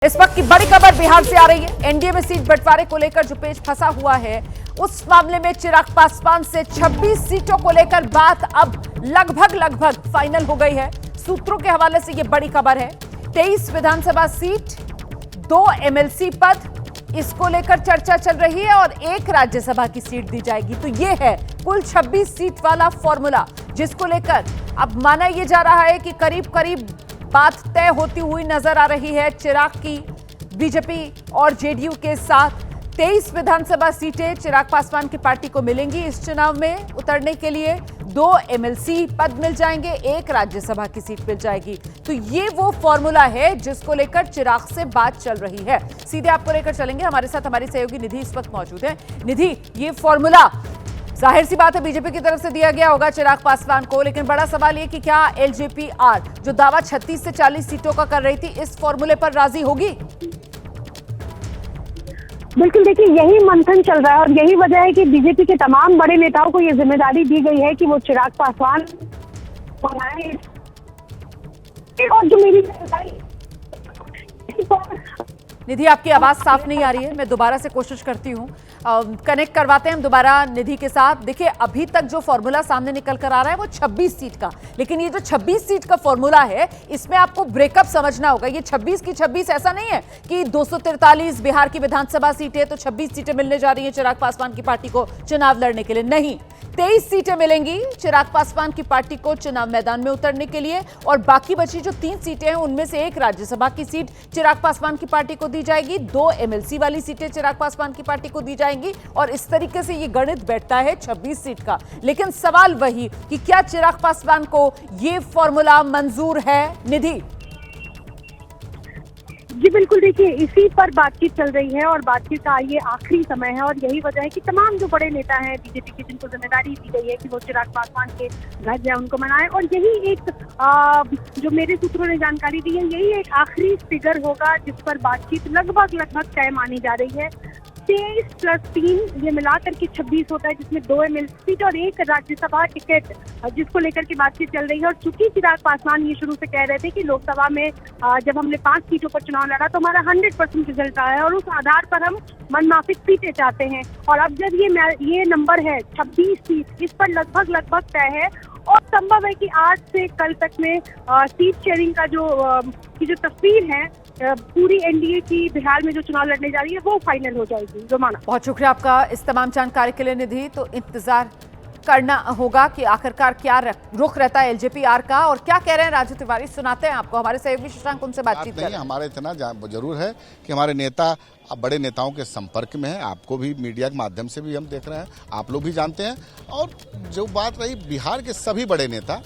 इस वक्त की बड़ी खबर बिहार से आ रही है। एनडीए में सीट बंटवारे को लेकर जो पेच फंसा हुआ है, उस मामले में चिराग पासवान से 26 सीटों को लेकर बात अब लगभग फाइनल हो गई है। सूत्रों के हवाले से यह बड़ी खबर है। 23 विधानसभा सीट, 2 एमएलसी पद, इसको लेकर चर्चा चल रही है और 1 राज्यसभा की सीट दी जाएगी। तो यह है कुल 26 सीट वाला फॉर्मूला, जिसको लेकर अब माना यह जा रहा है कि करीब बात तय होती हुई नजर आ रही है चिराग की बीजेपी और जेडीयू के साथ। 23 विधानसभा सीटें चिराग पासवान की पार्टी को मिलेंगी। इस चुनाव में उतरने के लिए 2 एमएलसी पद मिल जाएंगे, 1 राज्यसभा की सीट मिल जाएगी। तो ये वो फॉर्मूला है जिसको लेकर चिराग से बात चल रही है। सीधे आपको लेकर चलेंगे, हमारे साथ हमारी सहयोगी निधि इस वक्त मौजूद है। निधि, ये फॉर्मूला जाहिर सी बात है बीजेपी की तरफ से दिया गया होगा चिराग पासवान को, लेकिन बड़ा सवाल ये कि क्या एलजेपी-आर जो दावा 36 से 40 सीटों का कर रही थी, इस फॉर्मूले पर राजी होगी? बिल्कुल, देखिए यही मंथन चल रहा है और यही वजह है कि बीजेपी के तमाम बड़े नेताओं को ये जिम्मेदारी दी गई है कि वो चिराग पासवान बनाए। और जो मेरी निधि, आपकी आवाज साफ नहीं आ रही है, मैं दोबारा से कोशिश करती हूँ। कनेक्ट करवाते हैं हम दोबारा निधि के साथ। देखिए, अभी तक जो फॉर्मूला सामने निकल कर आ रहा है वो 26 सीट का, लेकिन ये जो 26 सीट का फॉर्मूला है, इसमें आपको ब्रेकअप समझना होगा। ये 26 की 26 ऐसा नहीं है कि 243 बिहार की विधानसभा सीटें तो 26 सीटें मिलने जा रही है चिराग पासवान की पार्टी को चुनाव लड़ने के लिए। नहीं, 23 सीटें मिलेंगी चिराग पासवान की पार्टी को चुनाव मैदान में उतरने के लिए, और बाकी बची जो 3 सीटें हैं उनमें से 1 राज्यसभा की सीट चिराग पासवान की पार्टी को दी जाएगी, 2 एमएलसी वाली सीटें चिराग पासवान की पार्टी को दी जाएंगी, और इस तरीके से ये गणित बैठता है 26 सीट का। लेकिन सवाल वही कि क्या चिराग पासवान को ये फॉर्मूला मंजूर है? निधि जी बिल्कुल, देखिए इसी पर बातचीत चल रही है और बातचीत का ये आखिरी समय है और यही वजह है कि तमाम जो बड़े नेता हैं बीजेपी के, जिनको जिम्मेदारी दी गई है कि वो चिराग पासवान के घर जाए, उनको मनाएं, और यही एक जो मेरे सूत्रों ने जानकारी दी है, यही एक आखिरी फिगर होगा जिस पर बातचीत लगभग तय मानी जा रही है। 23 + 3 ये मिलाकर के 26 होता है, जिसमें 2 एमएलसी सीट और 1 राज्यसभा टिकट, जिसको लेकर के बातचीत चल रही है। और चूंकि चिराग पासवान ये शुरू से कह रहे थे कि लोकसभा में जब हमने 5 सीटों पर चुनाव लड़ा तो हमारा 100% रिजल्ट आया है और उस आधार पर हम मनमाफिक सीटें चाहते हैं, और अब जब ये नंबर है 26 सीट, इस पर लगभग तय है और संभव है कि आज से कल तक में सीट शेयरिंग का जो तस्वीर है पूरी एनडीए की बिहार में जो चुनाव लड़ने जा रही है वो फाइनल हो जाएगी। रोमाना, बहुत शुक्रिया आपका इस तमाम जानकारी के लिए निधि। तो इंतजार करना होगा कि आखिरकार क्या रुख रहता है एलजेपी-आर का, और क्या कह रहे हैं राजू तिवारी, सुनाते हैं आपको। हमारे सहयोगी शशांक उनसे बातचीत कर रहे हैं। हमारे इतना जरूर है कि हमारे नेता अब बड़े नेताओं के संपर्क में है। आपको भी मीडिया के माध्यम से भी हम देख रहे हैं, आप लोग भी जानते हैं। और जो बात रही बिहार के सभी बड़े नेता,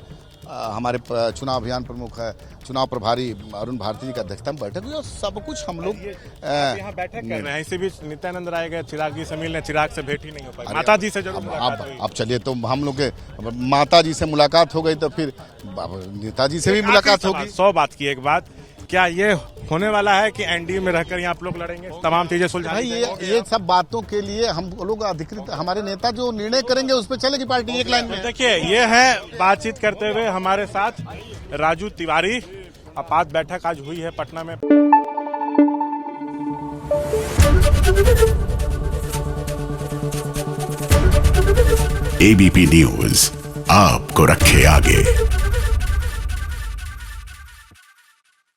हमारे चुनाव अभियान प्रमुख है, चुनाव प्रभारी अरुण भारती जी का अध्यक्षता में बैठक हुई और सब कुछ हम लोग यहाँ बैठक कर रहे हैं। इसी बीच नित्यानंद राय गए चिराग जी से मिलने, चिराग से भेंट ही नहीं हो पाई। माता जी से जरूर अब चलिए, तो हम लोग के माता जी से मुलाकात हो गई तो फिर नेताजी से भी मुलाकात होगी। 100 बात की एक बात, क्या ये होने वाला है कि एनडीए में रहकर यहाँ आप लोग लड़ेंगे, तमाम चीजें सुलझाएंगे? ये सब बातों के लिए हम लोग अधिकृत, हमारे नेता जो निर्णय करेंगे उस पर चलेगी पार्टी एक लाइन में। देखिए, ये है बातचीत करते हुए हमारे साथ राजू तिवारी। आपात बैठक आज हुई है पटना में। एबीपी न्यूज आपको रखे आगे।